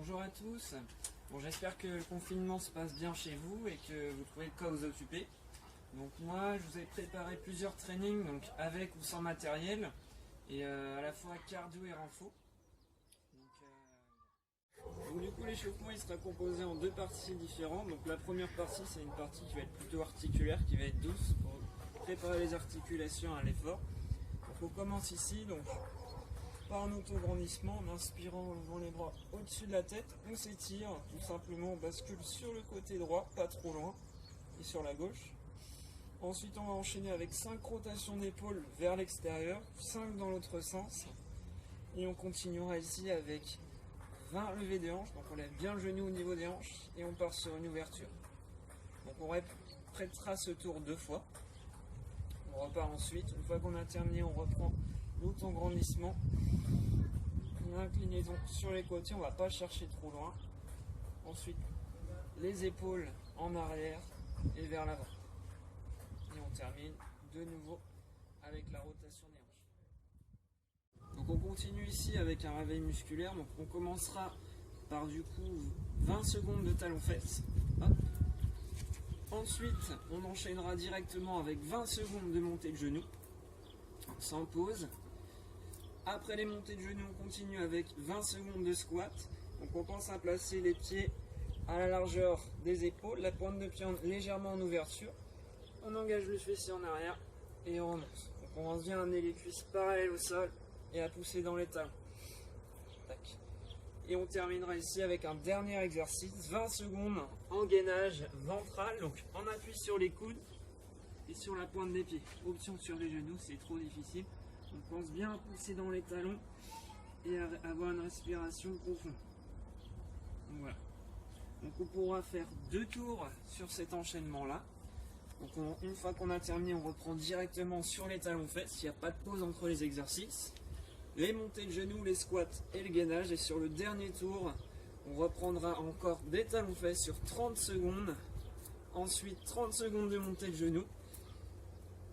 Bonjour à tous. Bon, j'espère que le confinement se passe bien chez vous et que vous trouvez de quoi vous occuper. Donc moi, je vous ai préparé plusieurs trainings, donc avec ou sans matériel, et à la fois cardio et renfo. Donc, du coup, l'échauffement il sera composé en deux parties différentes. Donc la première partie, c'est une partie qui va être plutôt articulaire, qui va être douce pour préparer les articulations à l'effort. Donc on commence ici, donc par un auto-grandissement, en inspirant, en levant les bras au-dessus de la tête, on s'étire, tout simplement on bascule sur le côté droit, pas trop loin, et sur la gauche. Ensuite on va enchaîner avec 5 rotations d'épaule vers l'extérieur, 5 dans l'autre sens, et on continuera ici avec 20 levées des hanches, donc on lève bien le genou au niveau des hanches, et on part sur une ouverture. Donc on répétera ce tour 2 fois. On repart ensuite, une fois qu'on a terminé, on reprend l'auto-grandissement. L'inclinaison sur les côtés, on ne va pas chercher trop loin. Ensuite, les épaules en arrière et vers l'avant. Et on termine de nouveau avec la rotation des hanches. Donc on continue ici avec un réveil musculaire. Donc on commencera par du coup 20 secondes de talons-fesses. Ensuite, on enchaînera directement avec 20 secondes de montée de genoux, sans pause. Après les montées de genoux, on continue avec 20 secondes de squat. Donc on pense à placer les pieds à la largeur des épaules, la pointe de pied légèrement en ouverture. On engage le fessier en arrière et on remonte. Donc on vient à amener les cuisses parallèles au sol et à pousser dans les talons. Tac. Et on terminera ici avec un dernier exercice, 20 secondes en gainage ventral, donc on appuie sur les coudes et sur la pointe des pieds. Option sur les genoux, c'est trop difficile. On pense bien à pousser dans les talons et à avoir une respiration profonde. Donc voilà. Donc on pourra faire 2 tours sur cet enchaînement-là. Donc une fois qu'on a terminé, on reprend directement sur les talons-fesses. Il n'y a pas de pause entre les exercices. Les montées de genoux, les squats et le gainage. Et sur le dernier tour, on reprendra encore des talons-fesses sur 30 secondes. Ensuite, 30 secondes de montée de genoux.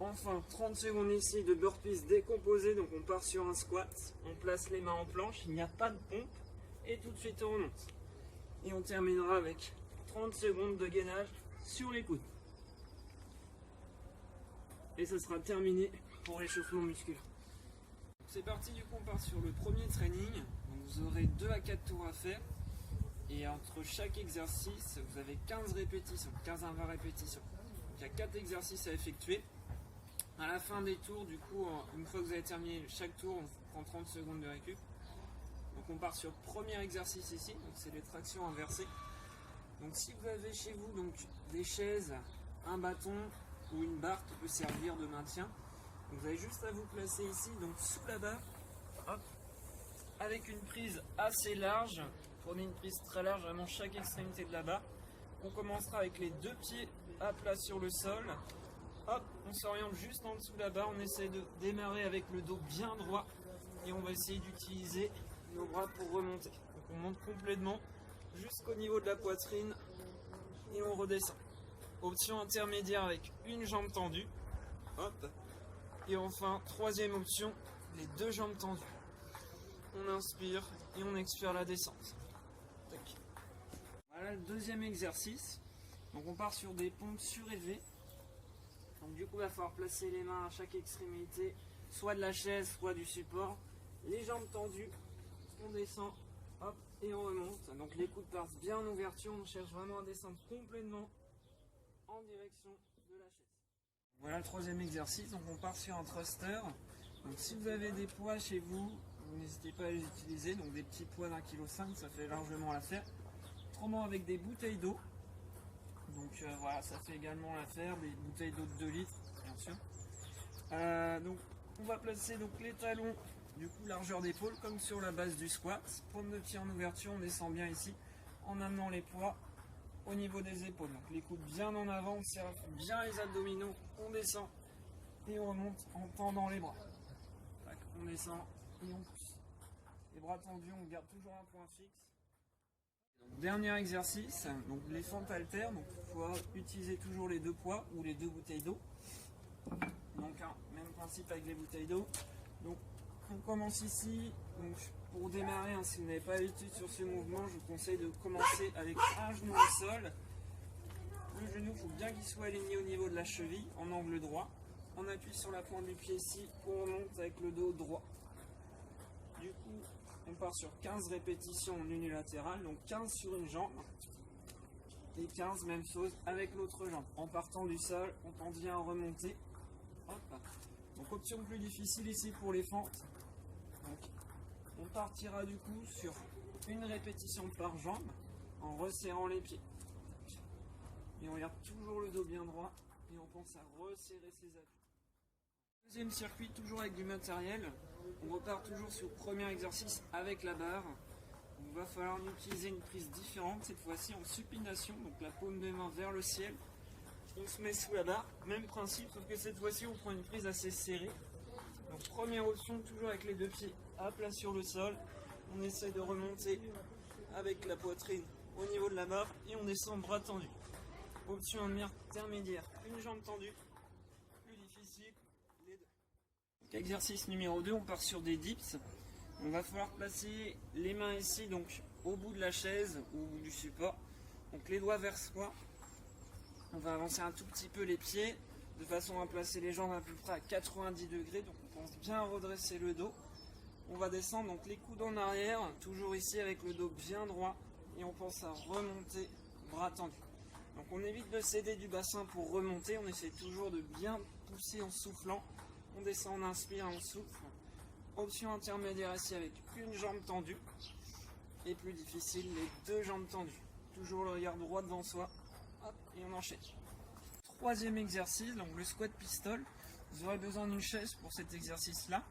Enfin, 30 secondes ici de burpees décomposés. Donc on part sur un squat. On place les mains en planche. Il n'y a pas de pompe. Et tout de suite on remonte. Et on terminera avec 30 secondes de gainage sur les coudes. Et ça sera terminé pour l'échauffement musculaire. C'est parti, du coup on part sur le premier training. Donc vous aurez 2 à 4 tours à faire. Et entre chaque exercice, vous avez 15 répétitions, 15 à 20 répétitions. Donc il y a 4 exercices à effectuer. À la fin des tours, du coup, une fois que vous avez terminé chaque tour, on prend 30 secondes de récup. Donc on part sur le premier exercice ici, donc c'est les tractions inversées. Donc si vous avez chez vous donc, des chaises, un bâton ou une barre qui peut servir de maintien, vous avez juste à vous placer ici, donc sous la barre, hop, avec une prise assez large. Prenez une prise très large, vraiment chaque extrémité de la barre. On commencera avec les 2 pieds à plat sur le sol. Hop, on s'oriente juste en dessous de la barre, on essaie de démarrer avec le dos bien droit et on va essayer d'utiliser nos bras pour remonter. Donc on monte complètement jusqu'au niveau de la poitrine et on redescend. Option intermédiaire avec une jambe tendue. Hop. Et enfin, troisième option, les 2 jambes tendues. On inspire et on expire la descente. Tac. Voilà le deuxième exercice. Donc on part sur des pompes surélevées. Donc du coup il va falloir placer les mains à chaque extrémité, soit de la chaise, soit du support. Les jambes tendues, on descend, hop, et on remonte. Donc les coudes partent bien en ouverture, on cherche vraiment à descendre complètement en direction de la chaise. Voilà le troisième exercice, donc on part sur un thruster. Donc si vous avez des poids chez vous, n'hésitez pas à les utiliser, donc des petits poids d'1,5 kg, ça fait largement l'affaire. Autrement avec des bouteilles d'eau. Donc voilà, ça fait également l'affaire, des bouteilles d'eau de 2 litres, bien sûr. Donc on va placer donc, les talons, du coup largeur d'épaule, comme sur la base du squat. Paume de pied en ouverture, on descend bien ici, en amenant les poids au niveau des épaules. Donc les coudes bien en avant, on serre bien les abdominaux, on descend et on remonte en tendant les bras. On descend et on pousse. Les bras tendus, on garde toujours un point fixe. Donc, dernier exercice, donc les fentes haltères, donc il faut utiliser toujours les 2 poids ou les 2 bouteilles d'eau. Donc même principe avec les bouteilles d'eau. Donc on commence ici, donc Pour démarrer, hein, si vous n'avez pas l'habitude sur ce mouvement, je vous conseille de commencer avec un genou au sol. Le genou, il faut bien qu'il soit aligné au niveau de la cheville, en angle droit. On appuie sur la pointe du pied ici, on remonte avec le dos droit. Du coup, on part sur 15 répétitions en unilatéral, donc 15 sur une jambe. Et 15, même chose avec l'autre jambe. En partant du sol, on tend bien à remonter. Hop. Donc option plus difficile ici pour les fentes. Donc, on partira du coup sur une répétition par jambe en resserrant les pieds. Et on garde toujours le dos bien droit et on pense à resserrer ses appuis. Deuxième circuit, toujours avec du matériel. On repart toujours sur le premier exercice avec la barre. Il va falloir utiliser une prise différente, cette fois-ci en supination, donc la paume des mains vers le ciel. On se met sous la barre, même principe, sauf que cette fois-ci on prend une prise assez serrée. Donc première option, toujours avec les deux pieds à plat sur le sol. On essaie de remonter avec la poitrine au niveau de la barre et on descend bras tendus. Option intermédiaire, une jambe tendue, plus difficile, les deux. Donc, exercice numéro 2, on part sur des dips. On va falloir placer les mains ici, donc au bout de la chaise ou au bout du support. Donc les doigts vers soi. On va avancer un tout petit peu les pieds de façon à placer les jambes à peu près à 90 degrés. Donc on pense bien redresser le dos. On va descendre donc les coudes en arrière, toujours ici avec le dos bien droit. Et on pense à remonter, bras tendus. Donc on évite de céder du bassin pour remonter. On essaie toujours de bien pousser en soufflant. On descend, on inspire, on souffle. Option intermédiaire ici avec une jambe tendue. Et plus difficile, les deux jambes tendues. Toujours le regard droit devant soi. Hop, et on enchaîne. Troisième exercice, donc le squat pistol. Vous aurez besoin d'une chaise pour cet exercice-là.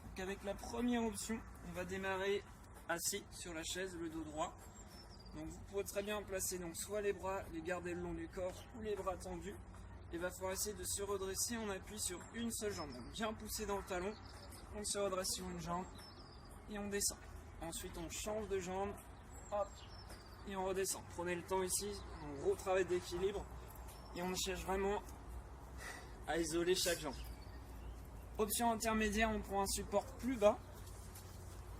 Donc avec la première option, on va démarrer assis sur la chaise, le dos droit. Donc vous pourrez très bien placer donc soit les bras, les garder le long du corps ou les bras tendus. Il va falloir essayer de se redresser, on appuie sur une seule jambe. Donc bien pousser dans le talon, on se redresse sur une jambe et on descend. Ensuite on change de jambe, hop, et on redescend. Prenez le temps ici, un gros travail d'équilibre et on cherche vraiment à isoler chaque jambe. Option intermédiaire, on prend un support plus bas.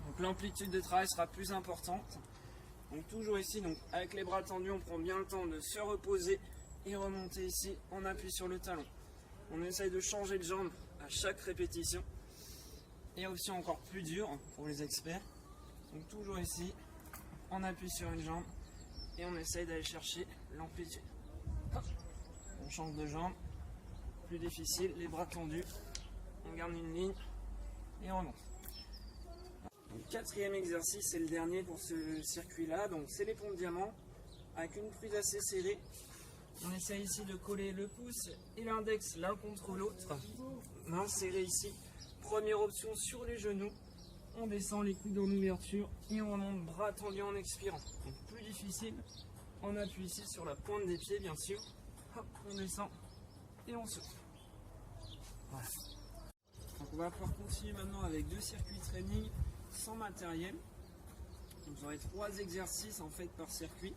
Donc l'amplitude de travail sera plus importante. Donc toujours ici, donc avec les bras tendus, on prend bien le temps de se reposer et remonter ici, on appuie sur le talon. On essaye de changer de jambe à chaque répétition. Et option encore plus dure pour les experts. Donc toujours ici, on appuie sur une jambe et on essaye d'aller chercher l'amplitude. On change de jambe, plus difficile, les bras tendus, on garde une ligne et on remonte. Donc, quatrième exercice, c'est le dernier pour ce circuit-là. Donc c'est les pompes diamant avec une prise assez serrée. On essaye ici de coller le pouce et l'index l'un contre l'autre. Main serrée ici. Première option sur les genoux. On descend les coudes en ouverture et on remonte bras tendus en expirant. Donc plus difficile. On appuie ici sur la pointe des pieds bien sûr. Hop, on descend et on souffle. Voilà. Donc on va pouvoir continuer maintenant avec deux circuits training sans matériel. Donc vous aurez 3 exercices en fait par circuit.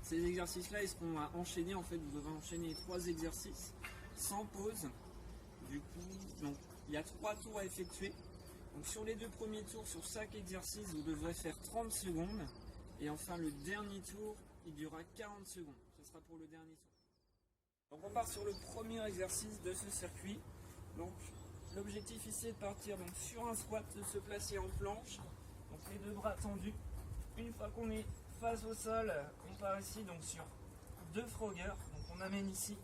Ces exercices-là, ils seront à enchaîner. En fait, vous devrez enchaîner 3 exercices sans pause. Du coup, donc, il y a 3 tours à effectuer. Donc sur les 2 premiers tours, sur chaque exercice, vous devrez faire 30 secondes. Et enfin, le dernier tour, il durera 40 secondes. Ce sera pour le dernier tour. Donc on part sur le premier exercice de ce circuit. Donc l'objectif ici est de partir donc, sur un squat, de se placer en planche. Donc les 2 bras tendus. Une fois qu'on est face au sol, on part ici donc sur 2 froggers. Donc on amène ici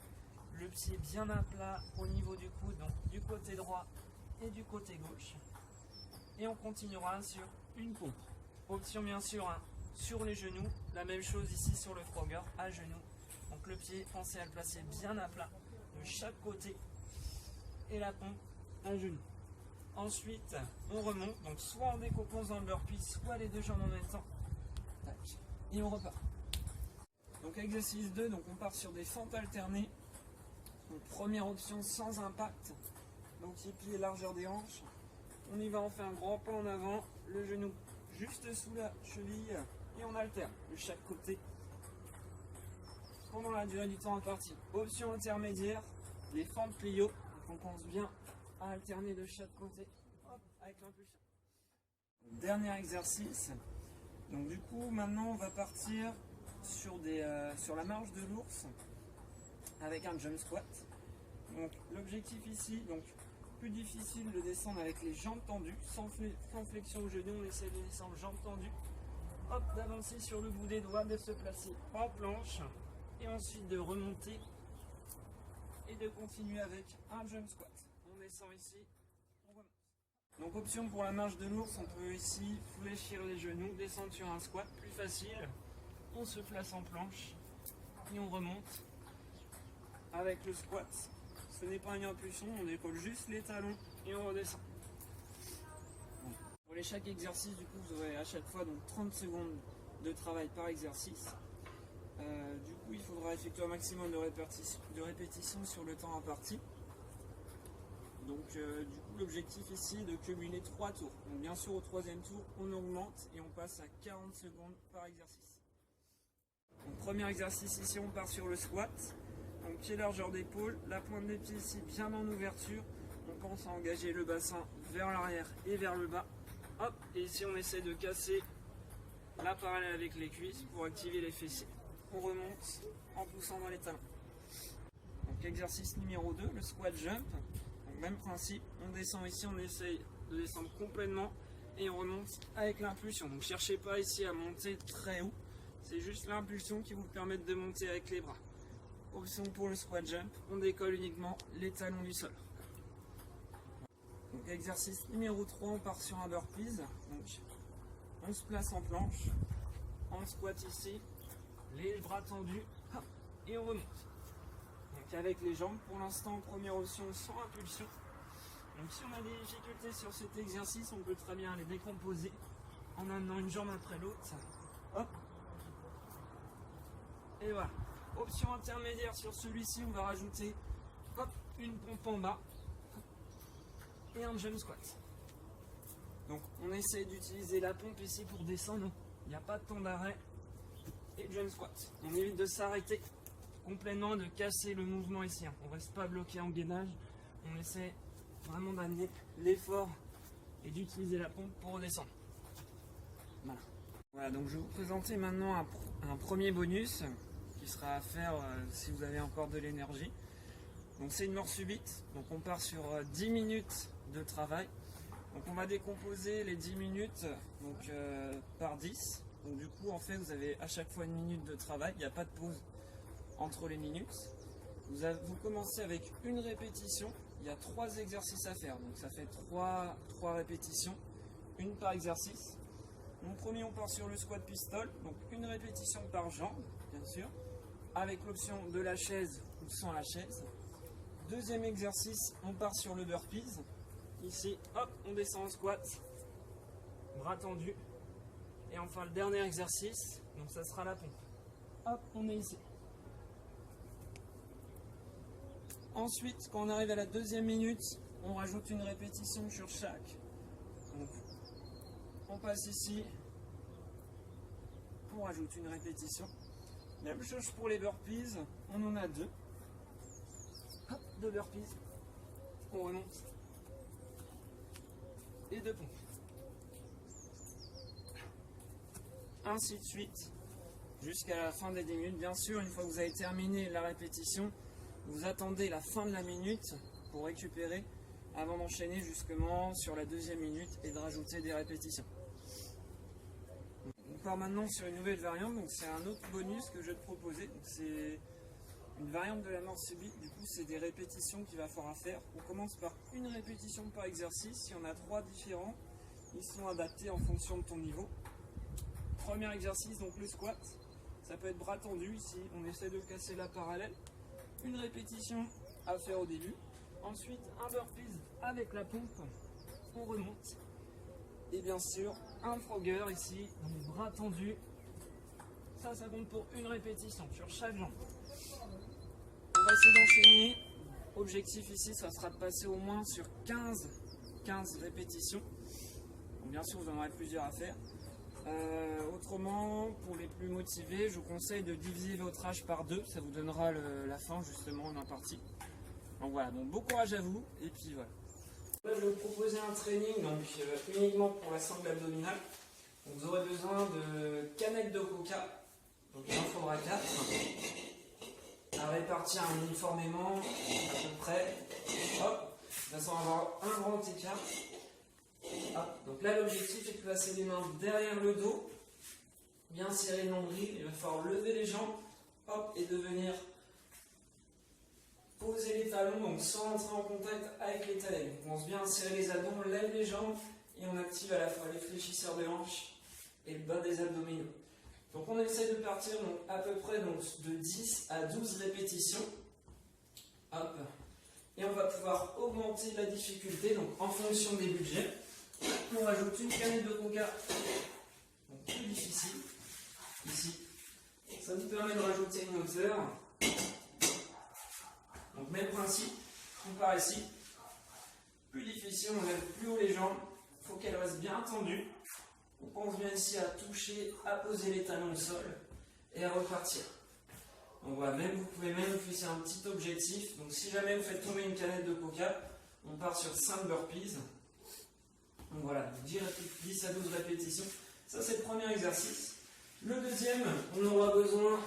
le pied bien à plat au niveau du coude, donc du côté droit et du côté gauche. Et on continuera sur une pompe. Option bien sûr hein, sur les genoux, la même chose ici sur le frogger à genoux. Donc le pied, pensez à le placer bien à plat de chaque côté et la pompe à genoux. Ensuite, on remonte, donc soit on décompose dans le burpee, soit les 2 jambes en même temps. Tac. Et on repart. Donc exercice 2, donc on part sur des fentes alternées. Donc, première option sans impact. Donc pied largeur des hanches. On y va, on fait un grand pas en avant, le genou juste sous la cheville et on alterne de chaque côté pendant la durée du temps imparti. Option intermédiaire, les fentes plio. Donc on pense bien à alterner de chaque côté. Hop, avec l'impulsion. Dernier exercice. Donc du coup, maintenant on va partir sur la marche de l'ours avec un jump squat. Donc l'objectif ici, donc plus difficile de descendre avec les jambes tendues, sans flexion au genou, on essaie de descendre jambes tendues. Hop, d'avancer sur le bout des doigts, de se placer en planche et ensuite de remonter et de continuer avec un jump squat. On descend ici, on remonte. Donc option pour la marche de l'ours, on peut ici fléchir les genoux, descendre sur un squat, plus facile. On se place en planche et on remonte avec le squat. Ce n'est pas une impulsion, on décolle juste les talons et on redescend. Pour chaque exercice, du coup, vous aurez à chaque fois donc 30 secondes de travail par exercice. Du coup, il faudra effectuer un maximum de répétitions sur le temps imparti. Donc, du coup, l'objectif ici est de cumuler 3 tours. Donc, bien sûr, au troisième tour, on augmente et on passe à 40 secondes par exercice. Donc, premier exercice ici, on part sur le squat. Donc, pied largeur d'épaule, la pointe des pieds ici bien en ouverture. On pense à engager le bassin vers l'arrière et vers le bas. Hop, et ici on essaie de casser la parallèle avec les cuisses pour activer les fessiers. On remonte en poussant dans les talons. Donc exercice numéro 2, le squat jump. Donc même principe, on descend ici, on essaye de descendre complètement et on remonte avec l'impulsion. Donc cherchez pas ici à monter très haut, c'est juste l'impulsion qui vous permet de monter avec les bras. Option pour le squat jump, on décolle uniquement les talons du sol. Donc exercice numéro 3, on part sur un burpees. Donc on se place en planche, on squat ici, les bras tendus, hop, et on remonte. Donc avec les jambes, pour l'instant, première option sans impulsion. Donc si on a des difficultés sur cet exercice, on peut très bien les décomposer en amenant une jambe après l'autre. Hop. Et voilà. Option intermédiaire sur celui-ci, on va rajouter hop, une pompe en bas et un jump squat. Donc on essaie d'utiliser la pompe ici pour descendre, il n'y a pas de temps d'arrêt, et jump squat. On évite de s'arrêter complètement, de casser le mouvement ici. On ne reste pas bloqué en gainage, on essaie vraiment d'amener l'effort et d'utiliser la pompe pour descendre. Voilà, donc je vais vous présenter maintenant un premier bonus qui sera à faire si vous avez encore de l'énergie. Donc c'est une mort subite, donc on part sur 10 minutes de travail. Donc on va décomposer les 10 minutes donc, par 10. Donc du coup en fait vous avez à chaque fois une minute de travail, il n'y a pas de pause entre les minutes. Vous commencez avec une répétition, il y a 3 exercices à faire, donc ça fait 3 répétitions, une par exercice. Mon premier, on part sur le squat pistol, donc une répétition par jambe, bien sûr, avec l'option de la chaise ou sans la chaise. Deuxième exercice, on part sur le burpees. Ici, hop, on descend en squat, bras tendus. Et enfin, le dernier exercice, donc ça sera la pompe. Hop, on est ici. Ensuite, quand on arrive à la deuxième minute, on rajoute une répétition sur chaque. Donc, on passe ici, on rajoute une répétition. Même chose pour les burpees, on en a 2. Hop, 2 burpees, on remonte. Et 2 pompes. Ainsi de suite, jusqu'à la fin des 10 minutes. Bien sûr, une fois que vous avez terminé la répétition, vous attendez la fin de la minute pour récupérer avant d'enchaîner justement sur la deuxième minute et de rajouter des répétitions. On part maintenant sur une nouvelle variante, donc c'est un autre bonus que je vais te proposer. C'est une variante de la mort subite, du coup c'est des répétitions qu'il va falloir faire. On commence par une répétition par exercice, il y en a 3 différents, ils sont adaptés en fonction de ton niveau. Premier exercice, donc le squat, ça peut être bras tendus, ici on essaie de casser la parallèle. Une répétition à faire au début, ensuite un burpees avec la pompe, on remonte. Et bien sûr, un frogger ici, les bras tendus. Ça compte pour une répétition sur chaque jambe. On va essayer d'enchaîner. Objectif ici, ça sera de passer au moins sur 15 répétitions. Donc bien sûr, vous en aurez plusieurs à faire. Autrement, pour les plus motivés, je vous conseille de diviser votre âge par 2. Ça vous donnera la fin justement en imparti. Donc voilà, donc bon courage à vous. Et puis voilà. Là, je vais vous proposer un training uniquement pour la sangle abdominale. Donc, vous aurez besoin de canettes de coca. Donc il en faudra 4. À répartir uniformément, à peu près. Hop, de façon à avoir un grand écart. Hop. Donc là, l'objectif est de placer les mains derrière le dos, bien serrer le nombril. Il va falloir lever les jambes, hop, et de venir poser les talons, donc sans entrer en contact avec les talons. On commence bien à serrer les abdos, on lève les jambes et on active à la fois les fléchisseurs de hanches et le bas des abdominaux. Donc on essaie de partir donc, à peu près donc, de 10 à 12 répétitions. Hop. Et on va pouvoir augmenter la difficulté donc, en fonction des budgets. On rajoute une canette de coca, donc plus difficile, ici. Ça nous permet de rajouter une hauteur. Donc même principe, on part ici. Plus difficile, on lève plus haut les jambes. Il faut qu'elles restent bien tendues. On pense bien ici à toucher, à poser les talons au sol et à repartir. Donc voilà, vous pouvez même fixer un petit objectif. Donc si jamais vous faites tomber une canette de coca, on part sur 5 burpees. Donc voilà, 10 à 12 répétitions. Ça c'est le premier exercice. Le deuxième, on aura besoin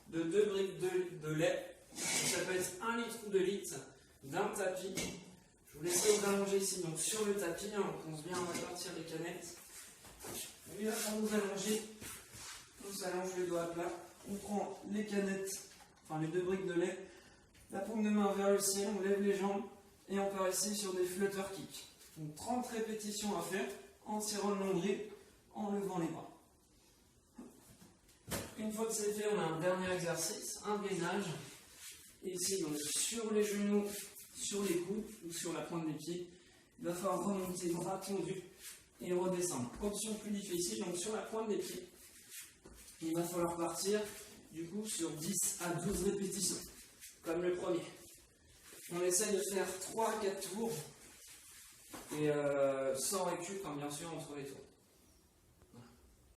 de 2 briques de lait. Ça peut être 1 litre ou 2 litres d'un tapis. Je vous laisse vous allonger ici, donc sur le tapis, on pense bien à répartir les canettes. Et là, quand vous allongez, on s'allonge les doigts à plat, on prend les canettes, enfin les 2 briques de lait, la paume de main vers le ciel, on lève les jambes et on part ici sur des flutter kicks. Donc 30 répétitions à faire en tirant le nombril, en levant les bras. Une fois que c'est fait, on a un dernier exercice, un gainage. Et ici, donc sur les genoux, sur les coudes ou sur la pointe des pieds, il va falloir remonter bras tendus et redescendre. Option plus difficile, donc sur la pointe des pieds, il va falloir partir du coup sur 10 à 12 répétitions, comme le premier. On essaye de faire 3 à 4 tours et sans récup, bien sûr, entre les tours.